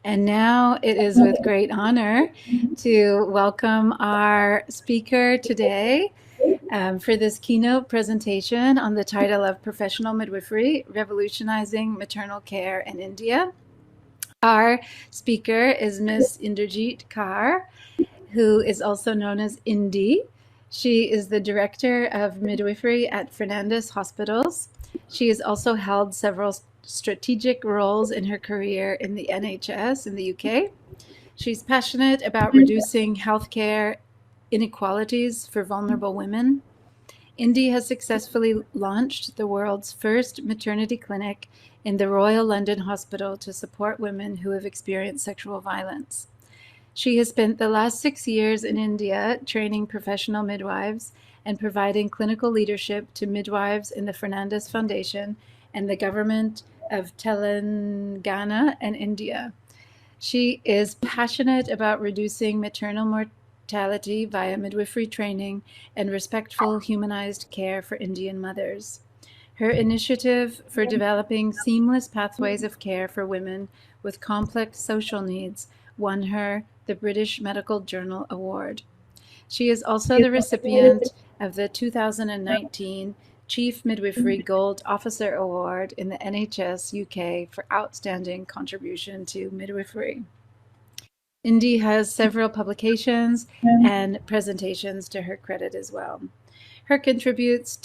And now it is with great honor to welcome our speaker today for this keynote presentation on the title of Professional Midwifery, Revolutionizing Maternal Care in India. Our speaker is Ms. Inderjeet Kaur, who is also known as Indy. She is the director of midwifery at Fernandez Hospitals. She has also held several strategic roles in her career in the NHS in the UK. She's passionate about reducing healthcare inequalities for vulnerable women. Indy has successfully launched the world's first maternity clinic in the Royal London Hospital to support women who have experienced sexual violence. She has spent the last 6 years in India training professional midwives and providing clinical leadership to midwives in the Fernandez Foundation and the government of Telangana and India. She is passionate about reducing maternal mortality via midwifery training and respectful humanized care for Indian mothers. Her initiative for developing seamless pathways of care for women with complex social needs won her the British Medical Journal Award. She is also the recipient of the 2019 Chief Midwifery Gold Officer Award in the NHS UK for outstanding contribution to midwifery. Indy has several publications and presentations to her credit as well. Her contributions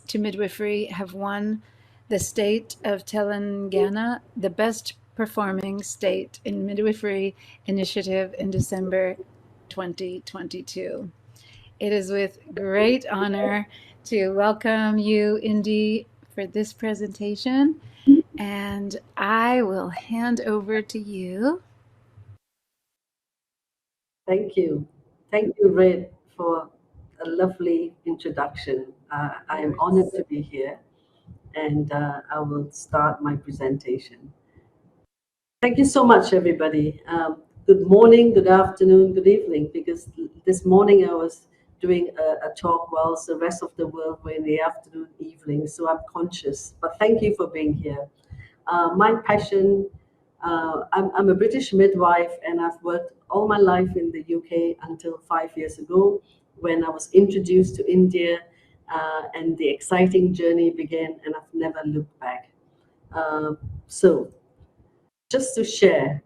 to midwifery have won the state of Telangana the best performing state in midwifery initiative in December 2022. It is with great honor to welcome you, Indy, for this presentation, and I will hand over to you. Thank you. Thank you, Red, for a lovely introduction. I am honored to be here, and I will start my presentation. Thank you so much, everybody. Good morning, good afternoon, good evening, because this morning I was doing a talk whilst the rest of the world were in the afternoon, evening, so I'm conscious. But thank you for being here. My passion, I'm a British midwife, and I've worked all my life in the UK until 5 years ago when I was introduced to India, and the exciting journey began, and I've never looked back. So just to share,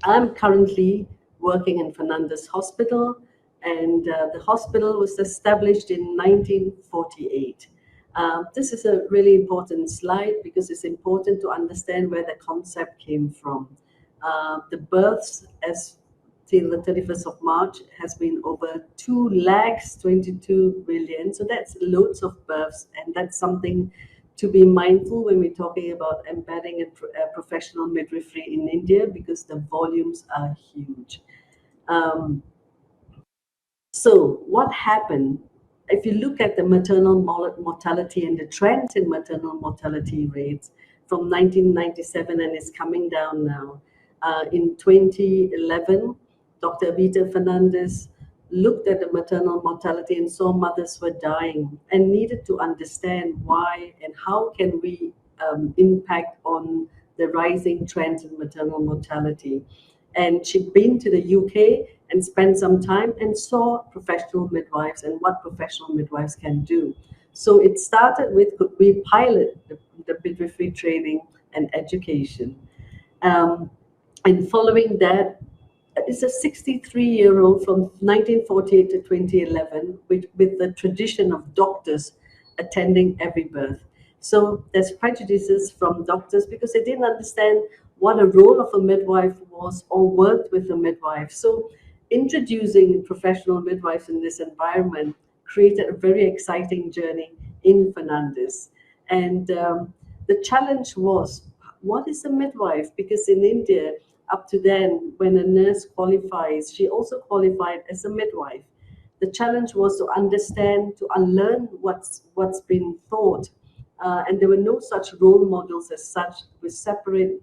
I'm currently working in Fernandez Hospital, and the hospital was established in 1948. This is a really important slide because it's important to understand where the concept came from. The births as till the 31st of March has been over 2,22 million. So that's loads of births, and that's something to be mindful when we're talking about embedding a professional midwifery in India, because the volumes are huge. So what happened? If you look at the maternal mortality and the trend in maternal mortality rates from 1997, and it's coming down now. In 2011, Dr. Abita Fernandez looked at the maternal mortality and saw mothers were dying and needed to understand why and how can we impact on the rising trends in maternal mortality. And she'd been to the UK and spent some time and saw professional midwives and what professional midwives can do. So it started with, could we pilot the midwifery training and education? And following that, it's a 63-year-old from 1948 to 2011 with the tradition of doctors attending every birth. So there's prejudices from doctors because they didn't understand what a role of a midwife was or worked with a midwife. So introducing professional midwives in this environment created a very exciting journey in Fernandez. And the challenge was, what is a midwife? Because in India, up to then, when a nurse qualifies, she also qualified as a midwife. The challenge was to understand, to unlearn what's been thought. And there were no such role models as such with separate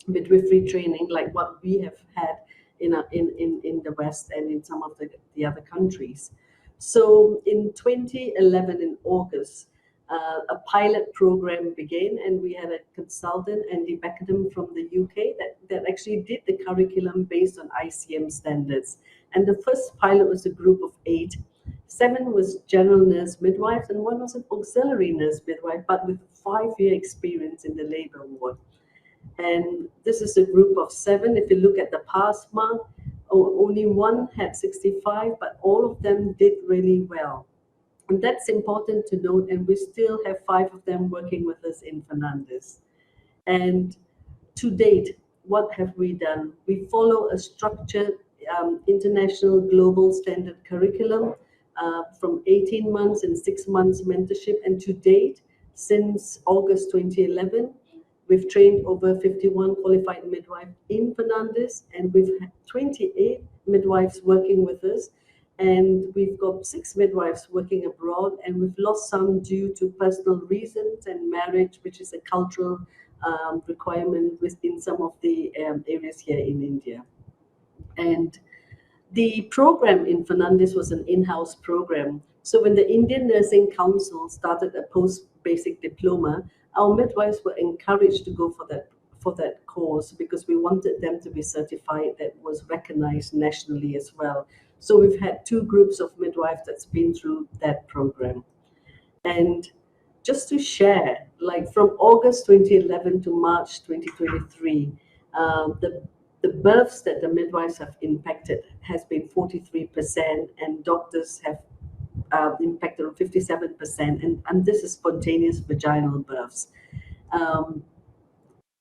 midwifery training like what we have had in the West and in some of the other countries. So in 2011, in August, a pilot program began, and we had a consultant, Andy Beckham from the UK, that actually did the curriculum based on ICM standards. And the first pilot was a group of 8. 7 was general nurse midwives, and 1 was an auxiliary nurse midwife, but with 5-year experience in the labor ward. And this is a group of 7. If you look at the pass mark, only 1 had 65, but all of them did really well. And that's important to note, and we still have 5 of them working with us in Fernandez. And to date, what have we done? We follow a structured international global standard curriculum from 18 months and 6 months mentorship. And to date, since August 2011, we've trained over 51 qualified midwives in Fernandez, and we've had 28 midwives working with us. And we've got 6 midwives working abroad, and we've lost some due to personal reasons and marriage, which is a cultural requirement within some of the areas here in India. And the program in Fernandez was an in-house program. So when the Indian Nursing Council started a post-basic diploma, our midwives were encouraged to go for that course because we wanted them to be certified, that was recognized nationally as well. So we've had 2 groups of midwives that's been through that program. And just to share, like from August 2011 to March 2023, the births that the midwives have impacted has been 43%, and doctors have impacted on 57%, and this is spontaneous vaginal births.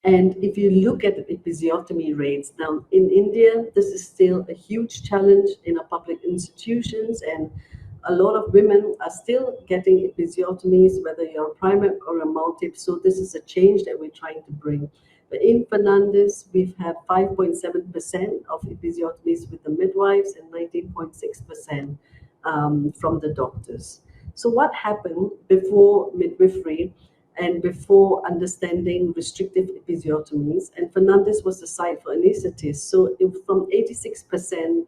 And if you look at the episiotomy rates, now in India, this is still a huge challenge in our public institutions, and a lot of women are still getting episiotomies, whether you're a primate or a multip. So this is a change that we're trying to bring. But in Fernandez, we've had 5.7% of episiotomies with the midwives and 19.6% from the doctors. So what happened before midwifery and before understanding restrictive episiotomies? And Fernandez was the site for anesthetists. So from 86%,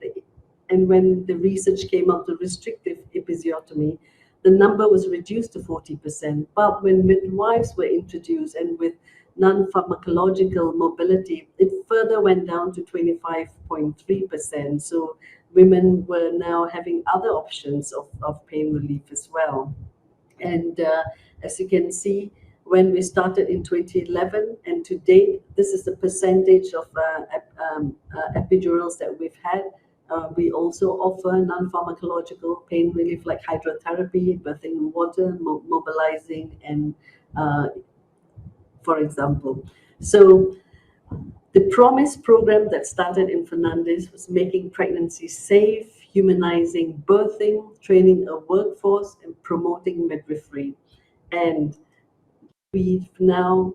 and when the research came out to restrictive episiotomy, the number was reduced to 40%. But when midwives were introduced and with non-pharmacological mobility, it further went down to 25.3%. So women were now having other options of pain relief as well. And as you can see, when we started in 2011 and to date, this is the percentage of epidurals that we've had. We also offer non-pharmacological pain relief like hydrotherapy, birthing in water, mobilizing, and for example. So the PROMISE program that started in Fernandez was making pregnancy safe, humanizing birthing, training a workforce, and promoting midwifery. And we've now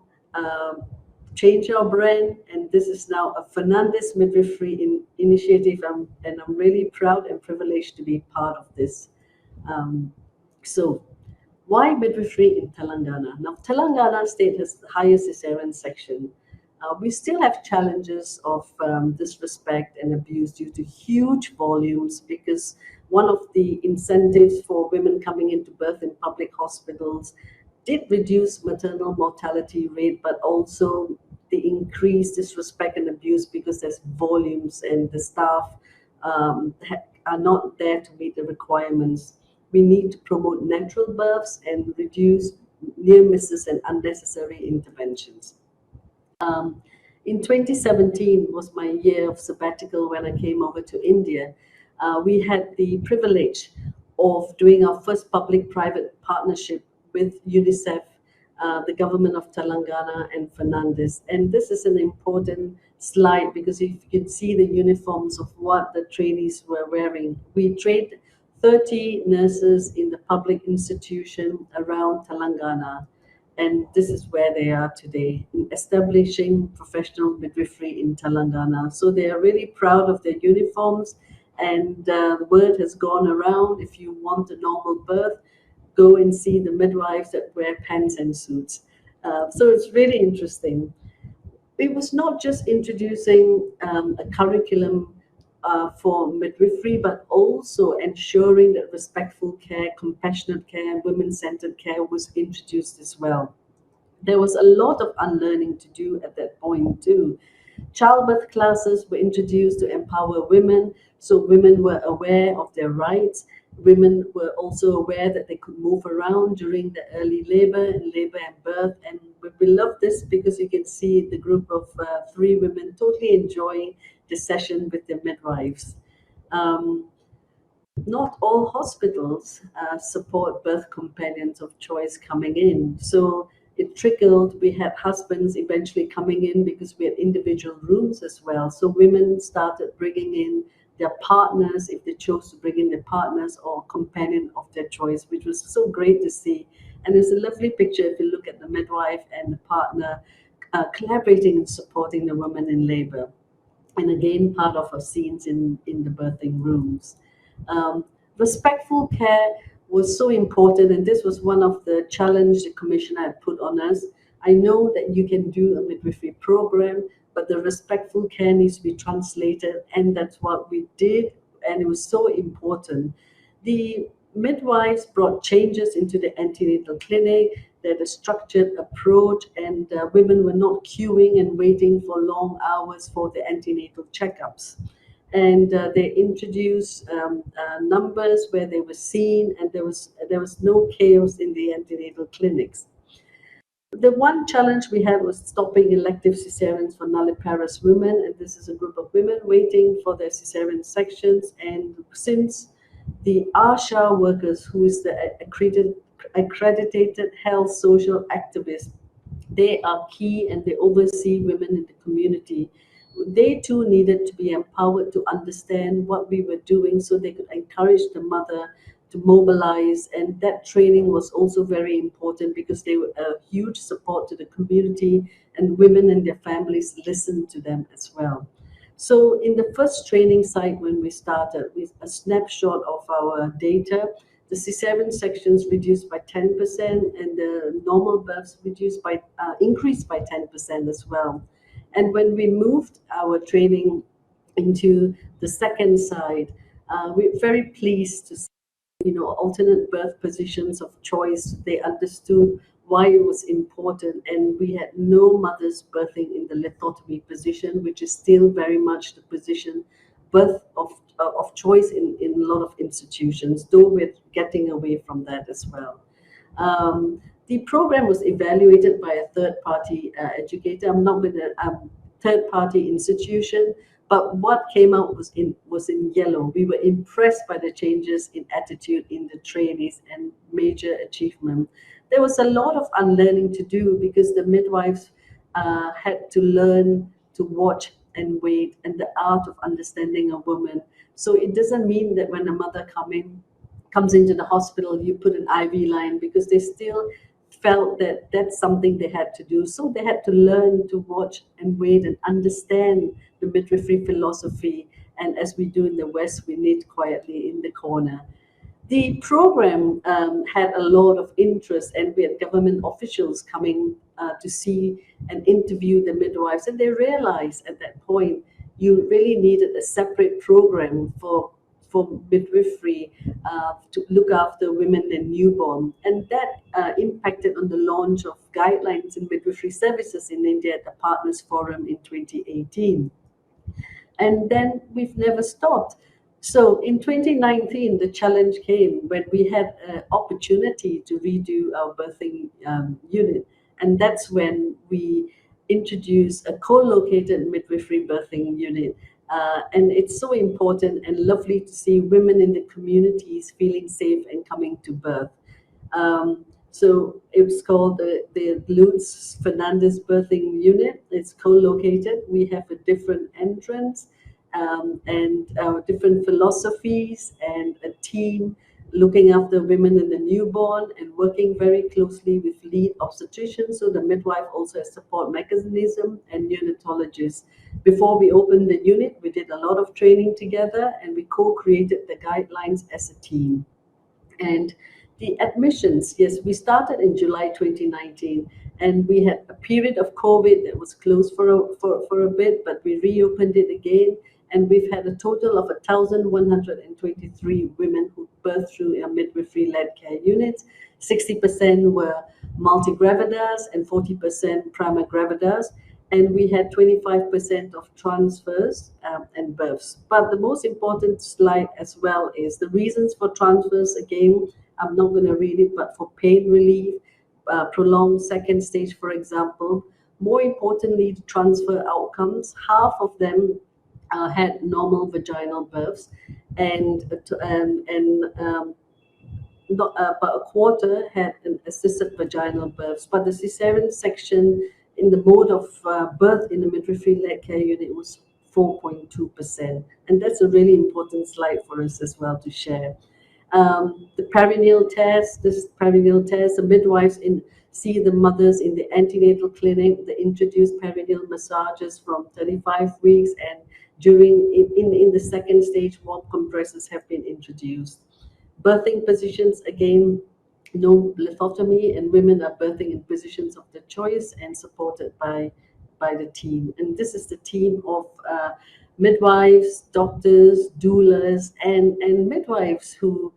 changed our brand, and this is now a Fernandez Midwifery initiative, and I'm really proud and privileged to be part of this. So why midwifery in Telangana? Now, Telangana state has the highest cesarean section. We still have challenges of disrespect and abuse due to huge volumes, because one of the incentives for women coming into birth in public hospitals did reduce maternal mortality rate, but also the increased disrespect and abuse because there's volumes and the staff are not there to meet the requirements. We need to promote natural births and reduce near misses and unnecessary interventions. In 2017 was my year of sabbatical when I came over to India. We had the privilege of doing our first public-private partnership with UNICEF, the government of Telangana, and Fernandez. And this is an important slide because if you can see the uniforms of what the trainees were wearing. We trained 30 nurses in the public institution around Telangana. And this is where they are today, establishing professional midwifery in Telangana. So they are really proud of their uniforms, and the word has gone around, if you want a normal birth, go and see the midwives that wear pants and suits. So it's really interesting. It was not just introducing a curriculum for midwifery, but also ensuring that respectful care, compassionate care, and women-centered care was introduced as well. There was a lot of unlearning to do at that point too. Childbirth classes were introduced to empower women, so women were aware of their rights. Women were also aware that they could move around during the early labor and birth. And we love this because you can see the group of three women totally enjoying the session with the midwives. Um, Not all hospitals support birth companions of choice coming in. So it trickled. We had husbands eventually coming in because we had individual rooms as well. So women started bringing in their partners if they chose to bring in their partners or companion of their choice, which was so great to see. And it's a lovely picture if you look at the midwife and the partner collaborating and supporting the woman in labor. And again, part of our scenes in the birthing rooms. Um, Respectful care was so important, and this was one of the challenge the commissioner had put on us. I know that you can do a midwifery program, but the respectful care needs to be translated, and that's what we did, and it was so important. The midwives brought changes into the antenatal clinic. They had a structured approach, and women were not queuing and waiting for long hours for the antenatal checkups. And they introduced numbers where they were seen, and there was no chaos in the antenatal clinics. The one challenge we had was stopping elective cesareans for nulliparous women, and this is a group of women waiting for their cesarean sections. And since the ASHA workers, who is the accredited health social activist, they are key and they oversee women in the community. They too needed to be empowered to understand what we were doing so they could encourage the mother to mobilize. And that training was also very important because they were a huge support to the community, and women and their families listened to them as well. So in the first training site when we started with a snapshot of our data, the cesarean sections reduced by 10% and the normal births increased by 10% as well. And when we moved our training into the second side, we're very pleased to see, alternate birth positions of choice. They understood why it was important, and we had no mothers birthing in the lithotomy position, which is still very much the position birth of choice in a lot of institutions, though we're getting away from that as well. The program was evaluated by a third-party educator. I'm not with a third-party institution, but what came out was in yellow. We were impressed by the changes in attitude in the trainees and major achievement. There was a lot of unlearning to do because the midwives had to learn to watch and wait and the art of understanding a woman. So it doesn't mean that when a mother comes into the hospital, you put an IV line, because they still felt that that's something they had to do. So they had to learn to watch and wait and understand the midwifery philosophy. And as we do in the West, we knit quietly in the corner. The program had a lot of interest, and we had government officials coming to see and interview the midwives. And they realized at that point you really needed a separate program for midwifery to look after women and newborn. And that impacted on the launch of guidelines in midwifery services in India at the Partners Forum in 2018. And then we've never stopped. So in 2019, the challenge came when we had an opportunity to redo our birthing unit. And that's when we introduced a co-located midwifery birthing unit. And it's so important and lovely to see women in the communities feeling safe and coming to birth. So it's called the Lutz Fernandez Birthing Unit. It's co-located. We have a different entrance and different philosophies and a team looking after women and the newborn and working very closely with lead obstetricians. So the midwife also has support mechanism and neonatologists. Before we opened the unit, we did a lot of training together and we co-created the guidelines as a team. And the admissions, yes, we started in July 2019, and we had a period of COVID that was closed for a bit, but we reopened it again. and we've had a total of 1,123 women who birthed through a midwifery-led care units. 60% were multigravidas and 40% primogravidas, and we had 25% of transfers and births. But the most important slide as well is the reasons for transfers. Again, I'm not going to read it, but for pain relief, prolonged second stage, for example. More importantly, the transfer outcomes, half of them had normal vaginal births, and not, about a quarter had an assisted vaginal births. But the cesarean section in the mode of birth in the midwifery-led care unit was 4.2%. And that's a really important slide for us as well to share. The perineal test, the midwives see the mothers in the antenatal clinic. They introduce perineal massages from 35 weeks, and in the second stage, warm compresses have been introduced. Birthing positions, again, no lithotomy, and women are birthing in positions of their choice and supported by the team. And this is the team of midwives, doctors, doulas, and midwives who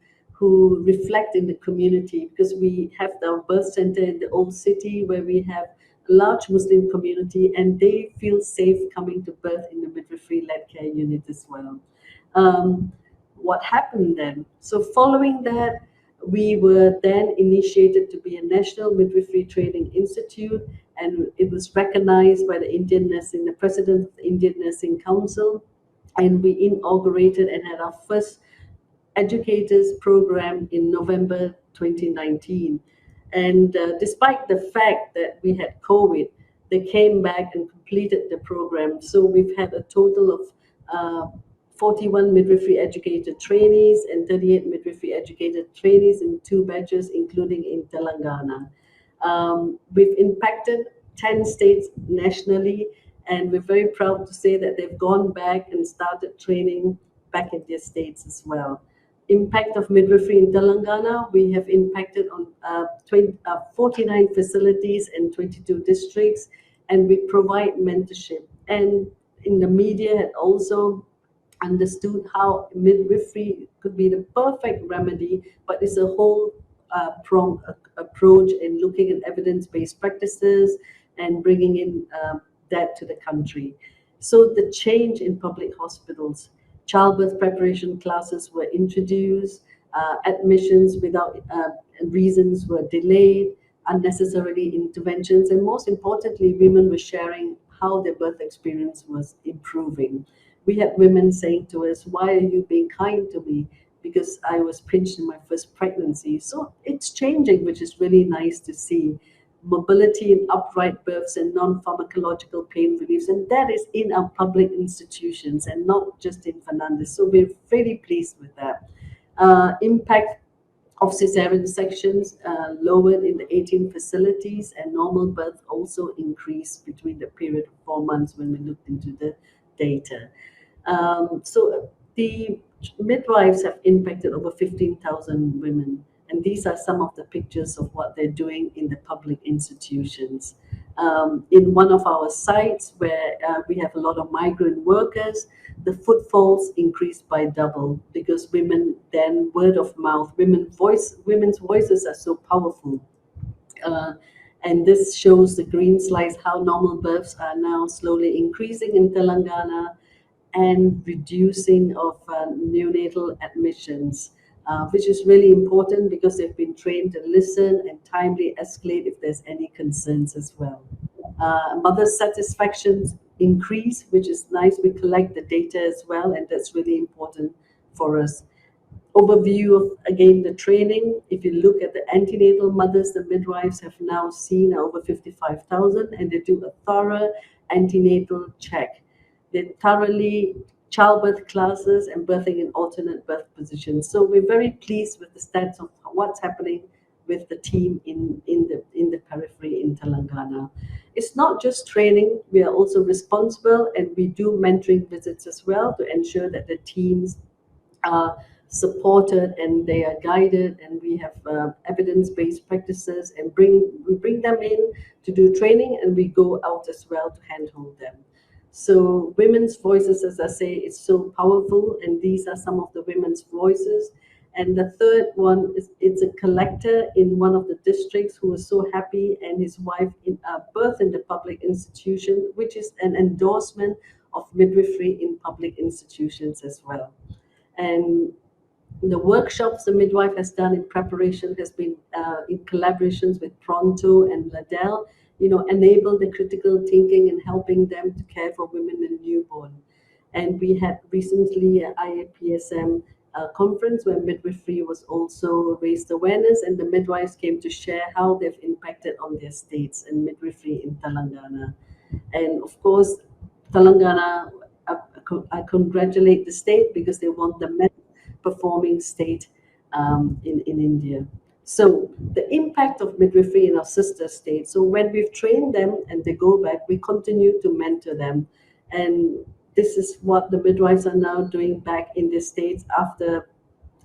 reflect in the community, because we have our birth center in the old city where we have a large Muslim community, and they feel safe coming to birth in the midwifery-led care unit as well. What happened then? So following that, we were then initiated to be a National Midwifery Training Institute, and it was recognized by the President of the Indian Nursing Council, and we inaugurated and had our first educators program in November 2019. And despite the fact that we had COVID, they came back and completed the program. So we've had a total of 41 midwifery educator trainees and 38 midwifery educator trainees in 2 batches, including in Telangana. We've impacted 10 states nationally, and we're very proud to say that they've gone back and started training back in their states as well. Impact of midwifery in Telangana, we have impacted on 49 facilities in 22 districts, and we provide mentorship. And in the media had also understood how midwifery could be the perfect remedy, but it's a whole pronged approach in looking at evidence-based practices and bringing in that to the country. So the change in public hospitals, childbirth preparation classes were introduced, admissions without reasons were delayed, unnecessarily interventions, and most importantly, women were sharing how their birth experience was improving. We had women saying to us, "Why are you being kind to me? Because I was pinched in my first pregnancy." So it's changing, which is really nice to see. Mobility in upright births and non-pharmacological pain reliefs, and that is in our public institutions and not just in Fernandez. So we're really pleased with that. Impact of cesarean sections lowered in the 18 facilities, and normal birth also increased between the period of 4 months when we looked into the data. So the midwives have impacted over 15,000 women. And these are some of the pictures of what they're doing in the public institutions. In one of our sites where we have a lot of migrant workers, the footfalls increased by double, because women then, word of mouth, women's voices are so powerful. And this shows the green slides, how normal births are now slowly increasing in Telangana and reducing of neonatal admissions. Which is really important because they've been trained to listen and timely escalate if there's any concerns as well. Mother satisfactions increase, which is nice. We collect the data as well, and that's really important for us. Overview of, again, the training. If you look at the antenatal mothers, the midwives have now seen over 55,000, and they do a thorough antenatal check. They thoroughly childbirth classes and birthing in alternate birth positions. So we're very pleased with the stats of what's happening with the team in the periphery in Telangana. It's not just training, we are also responsible, and we do mentoring visits as well to ensure that the teams are supported and they are guided, and we have evidence-based practices, and we bring them in to do training, and we go out as well to handhold them. So women's voices, as I say, it's so powerful, and these are some of the women's voices. And the third one is it's a collector in one of the districts who was so happy, and his wife birth in the public institution, which is an endorsement of midwifery in public institutions as well. And the workshops the midwife has done in preparation has been in collaborations with Pronto and Ladell, enable the critical thinking and helping them to care for women and newborn. And we had recently a IAPSM conference where midwifery was also raised awareness, and the midwives came to share how they've impacted on their states and midwifery in Telangana. And of course, Telangana, I congratulate the state because they want the best performing state in India. So the impact of midwifery in our sister states. So when we've trained them and they go back, we continue to mentor them. And this is what the midwives are now doing back in the states after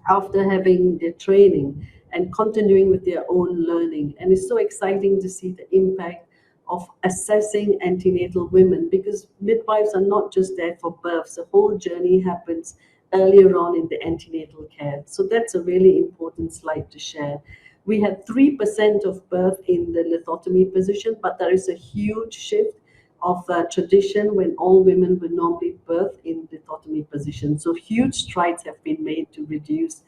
having their training and continuing with their own learning. And it's so exciting to see the impact of assessing antenatal women, because midwives are not just there for births. The whole journey happens earlier on in the antenatal care. So that's a really important slide to share. We had 3% of birth in the lithotomy position, but there is a huge shift of tradition when all women would normally birth in lithotomy position. So huge strides have been made to reduce,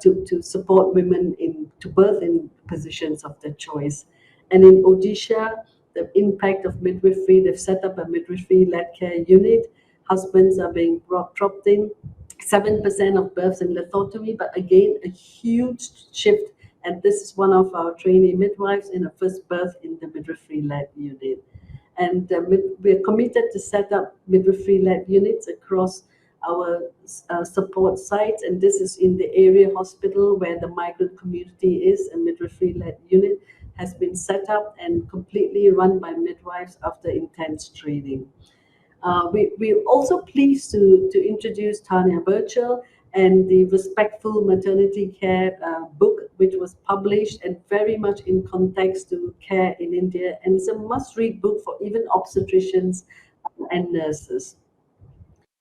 to support women to birth in positions of their choice. And in Odisha, the impact of midwifery, they've set up a midwifery-led care unit. Husbands are being dropped in. 7% of births in lithotomy, but again, a huge shift. And this is one of our trainee midwives in a first birth in the midwifery-led unit. And we're committed to set up midwifery-led units across our support sites. And this is in the area hospital where the migrant community is. A midwifery-led unit has been set up and completely run by midwives after intense training. We're also pleased to introduce Tanya Burchell and the Respectful Maternity Care book, which was published and very much in context to care in India. And it's a must-read book for even obstetricians and nurses.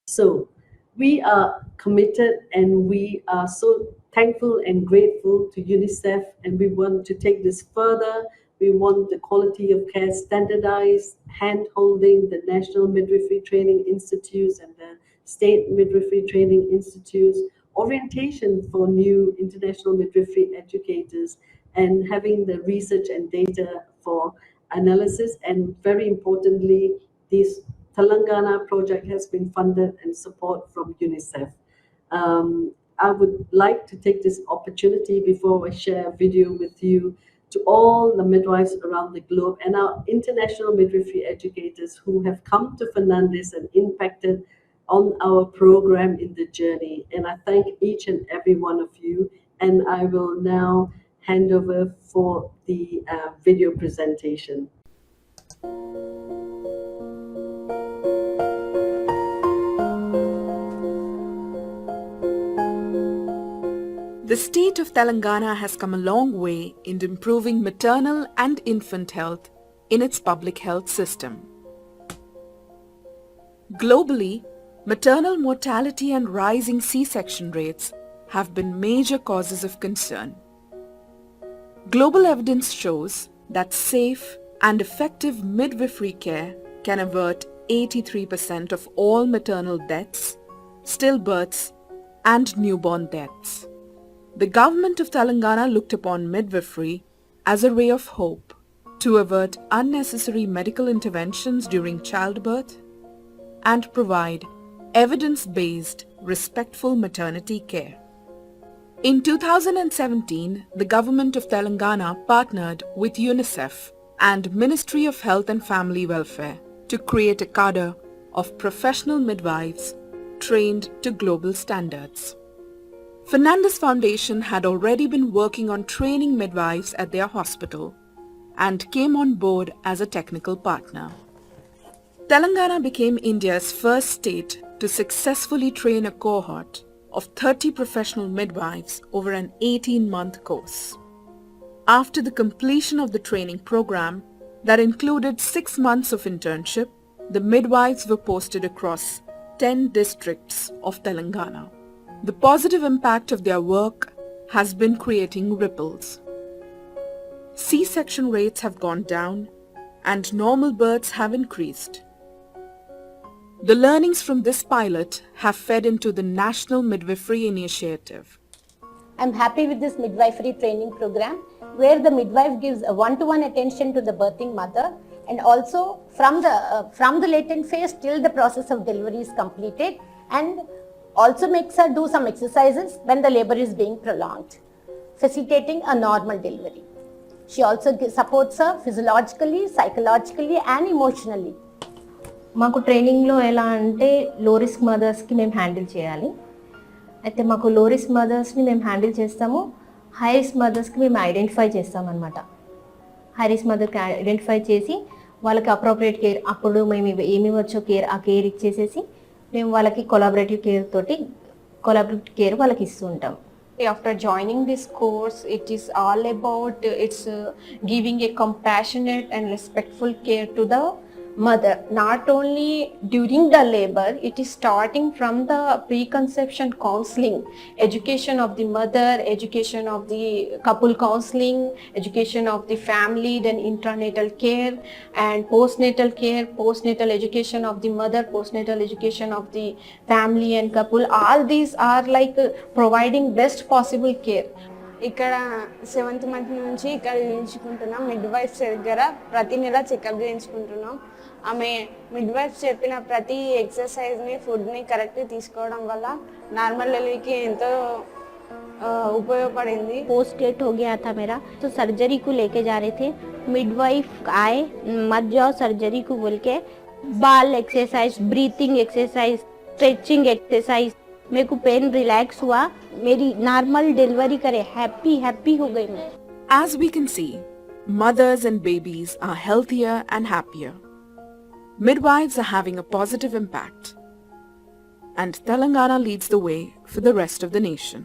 So we are committed, and we are so thankful and grateful to UNICEF, and we want to take this further. We want the quality of care standardized, hand-holding the National Midwifery Training Institutes and the State Midwifery Training Institutes, orientation for new international midwifery educators, and having the research and data for analysis. And very importantly, this Telangana project has been funded and support from UNICEF. I would like to take this opportunity before I share a video with you to all the midwives around the globe and our international midwifery educators who have come to Fernandez and impacted on our program in the journey. And I thank each and every one of you. And I will now hand over for the video presentation. The state of Telangana has come a long way in improving maternal and infant health in its public health system. Globally, maternal mortality and rising C-section rates have been major causes of concern. Global evidence shows that safe and effective midwifery care can avert 83% of all maternal deaths, stillbirths, and newborn deaths. The government of Telangana looked upon midwifery as a ray of hope to avert unnecessary medical interventions during childbirth and provide evidence-based, respectful maternity care. In 2017, the government of Telangana partnered with UNICEF and Ministry of Health and Family Welfare to create a cadre of professional midwives trained to global standards. Fernandez Foundation had already been working on training midwives at their hospital and came on board as a technical partner. Telangana became India's first state to successfully train a cohort of 30 professional midwives over an 18-month course. After the completion of the training program that included 6 months of internship, The midwives were posted across 10 districts of Telangana. The positive impact of their work has been creating ripples. C-section rates have gone down and normal births have increased. The learnings from this pilot have fed into the National Midwifery Initiative. I'm happy with this midwifery training program where the midwife gives a one-to-one attention to the birthing mother, and also from the latent phase till the process of delivery is completed, and also makes her do some exercises when the labor is being prolonged, facilitating a normal delivery. She also supports her physiologically, psychologically and emotionally. మాకు ట్రైనింగ్లో ఎలా అంటే లో risk మదర్స్కి మేము handle చేయాలి. అయితే మాకు లో రిస్క్ మదర్స్ని మేము హ్యాండిల్ చేస్తాము, హై రిస్క్ మదర్స్కి మేము ఐడెంటిఫై చేస్తామన్నమాట. హై రిస్క్ మదర్కి ఐడెంటిఫై చేసి వాళ్ళకి అప్రోప్రియేట్ కేర్, అప్పుడు మేము ఏమి వచ్చో కేర్, ఆ కేర్ ఇచ్చేసేసి మేము వాళ్ళకి కొలాబరేటివ్ కేర్ వాళ్ళకి ఇస్తూ ఉంటాం. After joining this course, it is all about giving a compassionate and respectful care to the mother. Not only during the labor, it is starting from the preconception counseling, education of the mother, education of the couple counseling, education of the family, then intranatal care and postnatal care, postnatal education of the mother, postnatal education of the family and couple. All these are like providing best possible care. ఇక్కడ 7th month నుంచి ఇక్కడ చేయించుకుంటున్నాం. Midwives దగ్గర ప్రతి నెల checkup చేయించుకుంటున్నాం. ఆమె midwife చెప్పిన ప్రతి ఎక్సర్సైజ్ని, ఫుడ్ని కరెక్ట్గా తీసుకోవడం వల్ల నార్మల్ డెలివరీకి ఎంతో उपयोगपड़ेंगी। पोस्ट डेट हो गया था मेरा, तो सर्जरी को लेके जा रहे थे, मिडवाइफ आए, मत जाओ सर्जरी को बोल के, बाल exercise, breathing exercise, stretching exercise, मेरे को पेन रिलैक्स हुआ, मेरी नॉर्मल डिलीवरी करे, हैप्पी हो गई मैं। As we can see, mothers and babies are healthier and happier. Midwives are having a positive impact. And Telangana leads the way for the rest of the nation.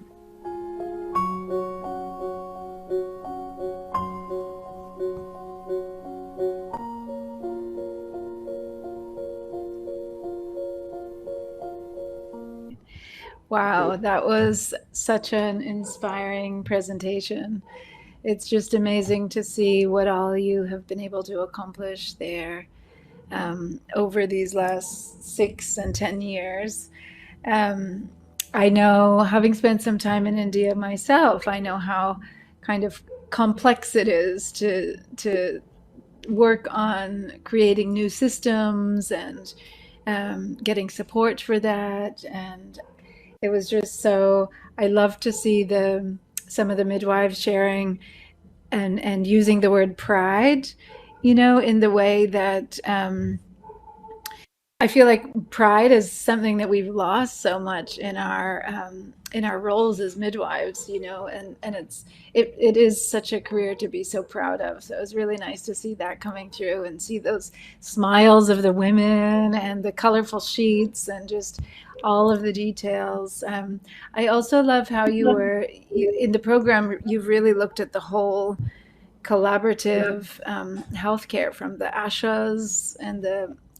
Wow, that was such an inspiring presentation. It's just amazing to see what all you have been able to accomplish there over these last 6 and 10 years. I know, having spent some time in India myself, I know how kind of complex it is to work on creating new systems and getting support for that. And it was just so, I love to see some of the midwives sharing and using the word pride, you know, in the way that I feel like pride is something that we've lost so much in our roles as midwives, you know, and it is such a career to be so proud of. So it was really nice to see that coming through and see those smiles of the women and the colorful sheets and just all of the details. I also love how in the program, you've really looked at the whole collaborative healthcare from the ashas and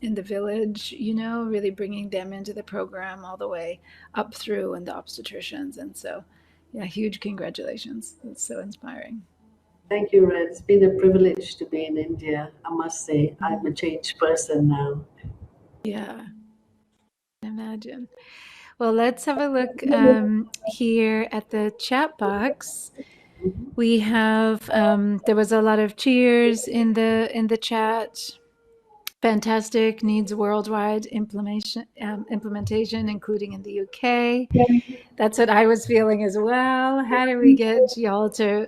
in the village, you know, really bringing them into the program all the way up through, and the obstetricians. And so, yeah, huge congratulations. It's so inspiring. Thank you, Red. It's been a privilege to be in India. I must say, I'm a changed person now. Yeah, imagine. Well, let's have a look here at the chat box. We have, there was a lot of cheers in the chat. Fantastic, needs worldwide implementation, including in the UK. That's what I was feeling as well. How do we get y'all to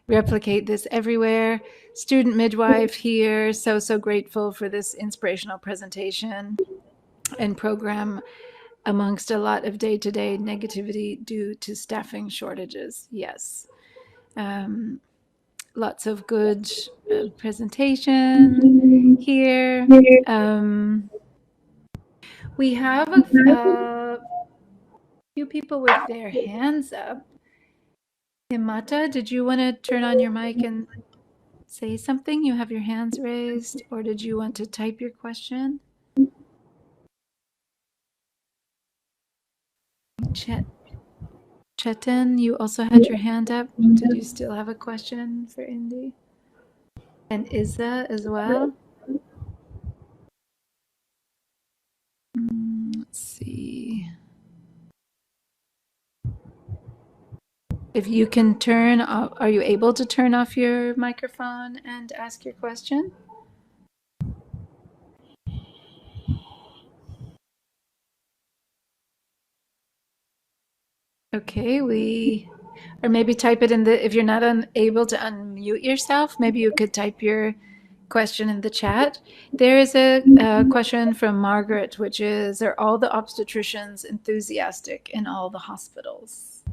replicate this everywhere? Student midwife here, so grateful for this inspirational presentation and program amongst a lot of day-to-day negativity due to staffing shortages. Yes. Lots of good presentation here. We have a few people with their hands up. Himata, did you want to turn on your mic and say something? You have your hands raised, or did you want to type your question? Chetan, you also had your hand up. Did you still have a question for Indy? And Isa as well? Let's see. If you can turn off, are you able to turn off your microphone and ask your question? Okay, or maybe type it in the, if you're not able to unmute yourself, maybe you could type your question in the chat. There is a question from Margaret, which is, are all the obstetricians enthusiastic in all the hospitals?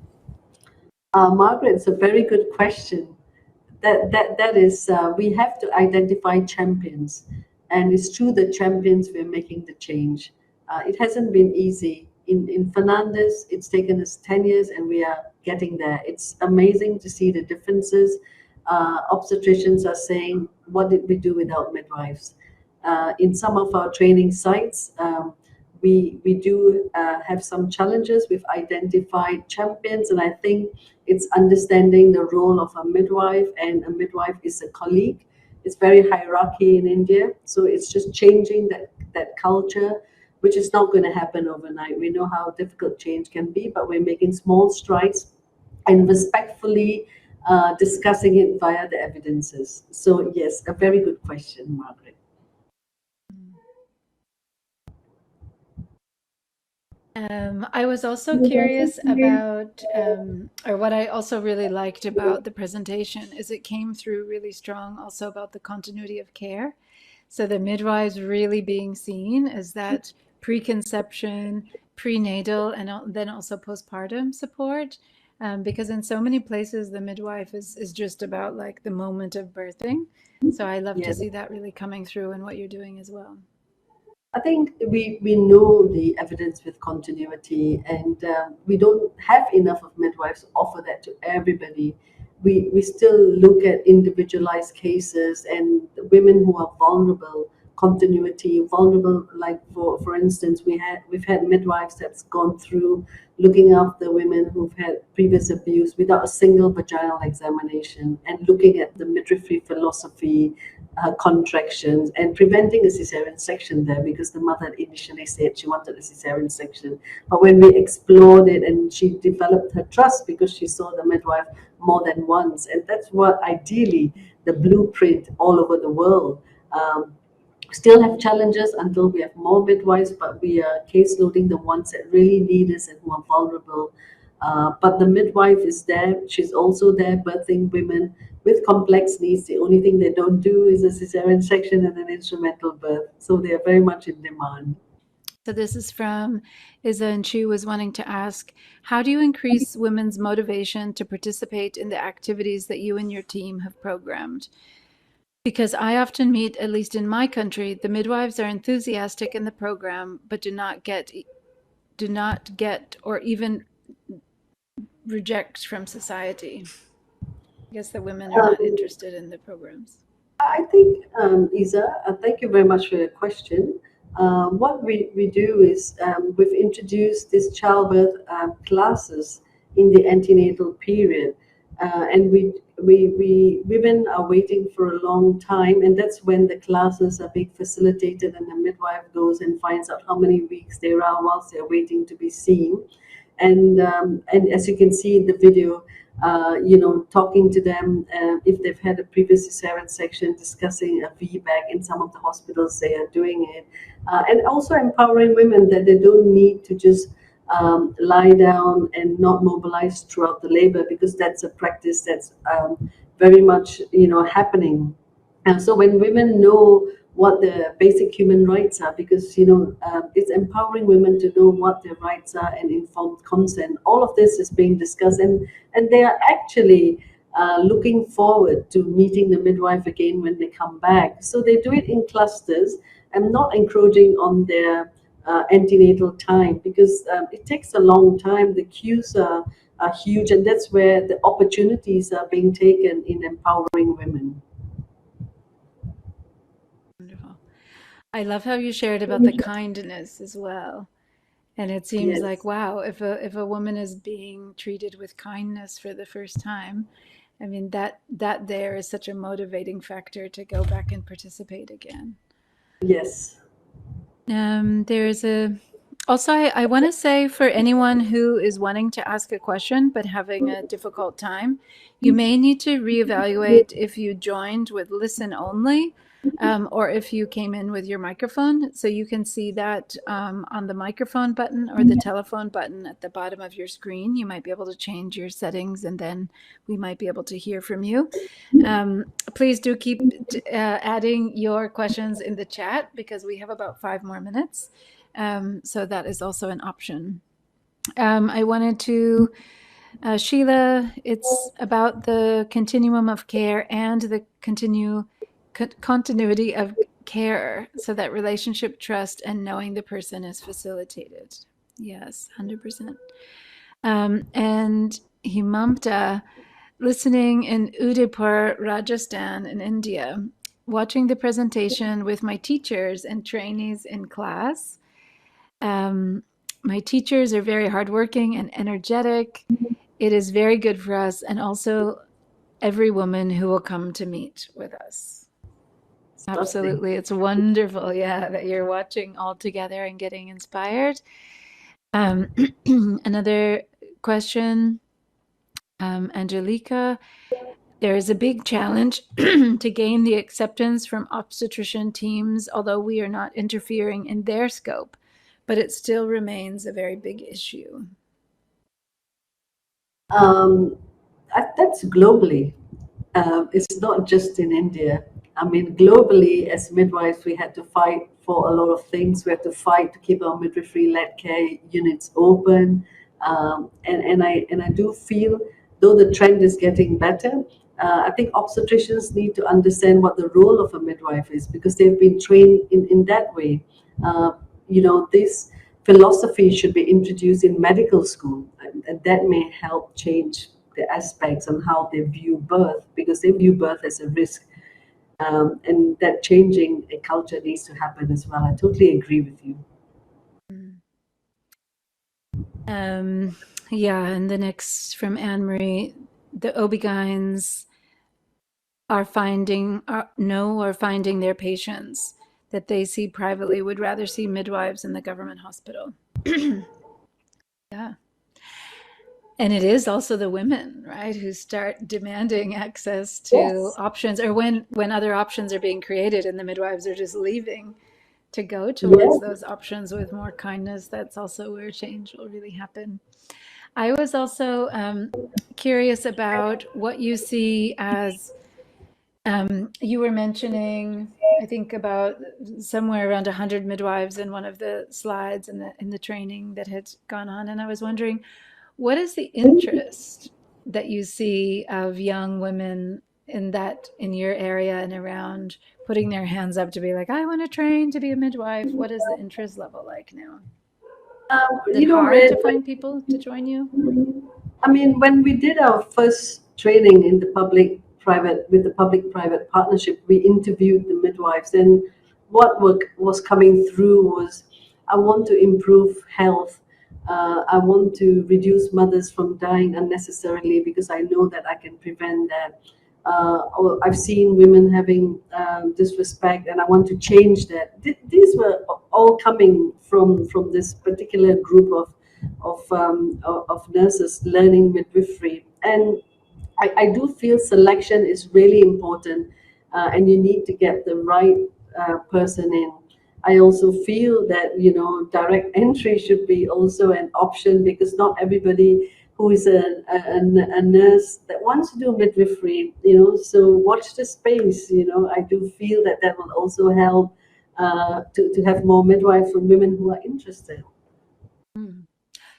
Margaret, it's a very good question. That is, we have to identify champions, and it's through the champions we're making the change. It hasn't been easy. In Fernandez, it's taken us 10 years, and we are getting there. It's amazing to see the differences. Obstetricians are saying, what did we do without midwives? In some of our training sites, we do have some challenges. We've identified champions, and I think it's understanding the role of a midwife, and a midwife is a colleague. It's very hierarchy in India, so it's just changing that culture, which is not going to happen overnight. We know how difficult change can be, but we're making small strides and respectfully discussing it via the evidences. So yes, a very good question, Margaret. I was also curious about, or what I also really liked about the presentation is it came through really strong also about the continuity of care. So the midwives really being seen as that preconception, prenatal, and then also postpartum support. Because in so many places, the midwife is just about like the moment of birthing. So I love to see that really coming through in what you're doing as well. I think we know the evidence with continuity, and we don't have enough of midwives to offer that to everybody. We still look at individualized cases and women who are vulnerable, continuity, vulnerable, like for instance, we've had midwives that's gone through looking after women who've had previous abuse without a single vaginal examination, and looking at the midwifery philosophy, contractions, and preventing a cesarean section there, because the mother initially said she wanted a cesarean section. But when we explored it, and she developed her trust because she saw the midwife more than once, and that's what ideally the blueprint all over the world. Still have challenges until we have more midwives, but we are case loading the ones that really need us and who are vulnerable. But the midwife is there. She's also there birthing women with complex needs. The only thing they don't do is a cesarean section and an instrumental birth. So they are very much in demand. So this is from Isa, and she was wanting to ask, how do you increase women's motivation to participate in the activities that you and your team have programmed? Because I often meet, at least in my country, the midwives are enthusiastic in the program, but do not get or even reject from society. I guess the women are not interested in the programs. I think, Isa, thank you very much for your question. What we do is we've introduced these childbirth classes in the antenatal period, and women are waiting for a long time, and that's when the classes are being facilitated, and the midwife goes and finds out how many weeks there are whilst they're waiting to be seen. And as you can see in the video, talking to them if they've had a previous cesarean section, discussing a VBAC. In some of the hospitals, they are doing it, and also empowering women that they don't need to just lie down and not mobilize throughout the labor, because that's a practice that's very much happening. And so when women know what the basic human rights are, because it's empowering women to know what their rights are and informed consent. All of this is being discussed, and they are actually looking forward to meeting the midwife again when they come back. So they do it in clusters and not encroaching on their antenatal time, because it takes a long time. The queues are huge, and that's where the opportunities are being taken in empowering women. I love how you shared about the kindness as well. And it seems like, Yes. wow, if a woman is being treated with kindness for the first time, I mean that there is such a motivating factor to go back and participate again. Yes. There's a also I want to say for anyone who is wanting to ask a question but having a difficult time, you may need to reevaluate if you joined with listen only, or if you came in with your microphone. So you can see that on the microphone button or the telephone button at the bottom of your screen. You might be able to change your settings, and then we might be able to hear from you. Please do keep adding your questions in the chat because we have about 5 more minutes. So that is also an option. I wanted to, Sheila, it's about the continuum of care and the continuity of care, so that relationship, trust, and knowing the person is facilitated. Yes, 100%. And Himamta, listening in Udaipur, Rajasthan in India, watching the presentation with my teachers and trainees in class. My teachers are very hardworking and energetic. It is very good for us, and also every woman who will come to meet with us. Absolutely. It's wonderful, yeah, that you're watching all together and getting inspired. Another question, Angelica. There is a big challenge to gain the acceptance from obstetrician teams, although we are not interfering in their scope, but it still remains a very big issue. That's globally. It's not just in India. I mean, globally, as midwives, we had to fight for a lot of things. We had to fight to keep our midwifery-led care units open, and I do feel, though the trend is getting better, I think obstetricians need to understand what the role of a midwife is, because they've been trained in that way. This philosophy should be introduced in medical school, and that may help change the aspects on how they view birth, because they view birth as a risk, and that changing a culture needs to happen as well. I totally agree with you. Yeah, and the next from Anne-Marie, the OB-GYNs are finding their patients that they see privately would rather see midwives in the government hospital. Yeah. And it is also the women, right, who start demanding access to options, or when other options are being created and the midwives are just leaving to go towards those options with more kindness. That's also where change will really happen. I was also curious about what you see as, you were mentioning, I think, about somewhere around 100 midwives in one of the slides in the training that had gone on. And I was wondering, what is the interest that you see of young women in your area and around, putting their hands up to be like, I want to train to be a midwife? What is the interest level like now? Is it hard to find people to join you? I mean, when we did our first training in the public-private partnership, we interviewed the midwives, and what was coming through was, I want to improve health. I want to reduce mothers from dying unnecessarily because I know that I can prevent that. Or I've seen women having disrespect, and I want to change that. These were all coming from this particular group of nurses learning midwifery, and I do feel selection is really important, and you need to get the right person in. I also feel that direct entry should be also an option, because not everybody who is a nurse that wants to do midwifery, so watch the space. I do feel that will also help to have more midwives from women who are interested.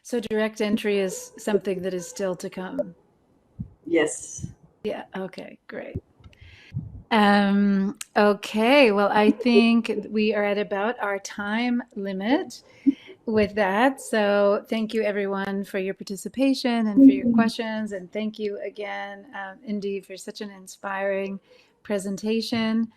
So direct entry is something that is still to come. Yes. Yeah. Okay, great. Okay, well, I think we are at about our time limit with that. So thank you everyone for your participation and for your questions. And thank you again, Indy, for such an inspiring presentation.